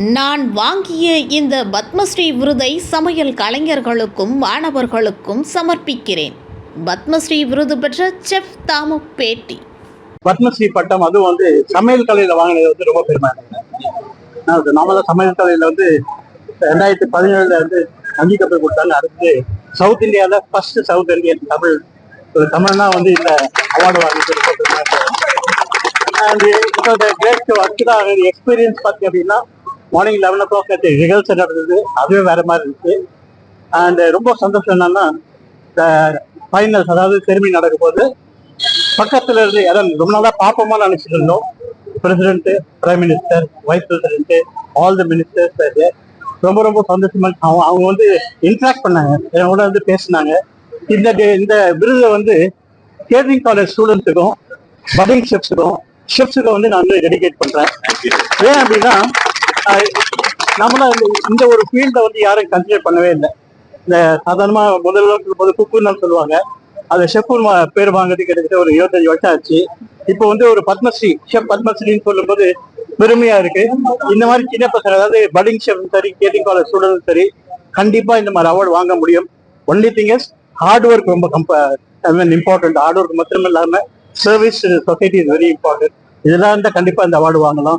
நான் வாங்கிய இந்த பத்மஸ்ரீ விருதை சமையல் கலைஞர்களுக்கும் மாணவர்களுக்கும் சமர்ப்பிக்கிறேன். பத்மஸ்ரீ விருது பெற்ற செஃப் தாமு பேட்டி. பத்மஸ்ரீ பட்டம் அது சமையல் கலையில வாங்கினது ரொம்ப பெருமை. நாம சமையல் கலையில 2017 அங்கீகாரம் கொடுத்தாங்க. அடுத்து சவுத் இந்தியாவில் ஃபர்ஸ்ட் சவுத் இந்தியன் தமிழ்னா இந்த அவார்டு வாங்கிட்டு எக்ஸ்பீரியன்ஸ் பார்த்தீங்க அப்படின்னா மார்னிங் 11 o'clock ரிஹர்சல் நடந்தது. அதுவே வேற மாதிரி இருக்கு. அண்ட் ரொம்ப சந்தோஷம் என்னன்னா ஃபைனல்ஸ், அதாவது செரிமனி நடக்கும் போது பக்கத்துல இருந்து ரொம்ப நாளா பார்ப்போமா நினைச்சிட்டு இருந்தோம். President, prime minister, vice president, all the ministers ரொம்ப ரொம்ப சந்தோஷமா அவங்க இன்ட்ராக்ட் பண்ணாங்க, என்னோட பேசினாங்க. இந்த விருதை கேட்டரிங் காலேஜ் ஸ்டூடெண்ட்ஸுக்கும் பட்டிங் ஷெஃப்ஸுக்கும் நான் டெடிகேட் பண்றேன். ஏன் அப்படின்னா நம்மள இந்த ஒரு ஃபீல்டை யாரும் கன்சிடர் பண்ணவே இல்லை. இந்த சாதாரணமா முதல்ல சொல்லும்போது குக்குன்னு சொல்லுவாங்க. அது ஷெஃப் பேர் வாங்குறதுக்கு கிட்டத்தட்ட ஒரு 25 வருஷம் ஆச்சு. இப்போ ஒரு பத்மஸ்ரீ ஷெஃப் பத்மஸ்ரீன்னு சொல்லும்போது பெருமையா இருக்கு. இந்த மாதிரி சின்ன பசங்க, அதாவது பட்டிங் ஷெஃப் சரி, கேட்டரிங் காலேஜ் ஸ்டூடெண்ட் சரி, கண்டிப்பா இந்த மாதிரி அவார்டு வாங்க முடியும். Only thing is hard work ரொம்ப இம்பார்ட்டன்ட். ஹார்ட் ஒர்க் மட்டும் இல்லாம service society is very important. இதெல்லாம் கண்டிப்பா இந்த அவார்டு வாங்கலாம்.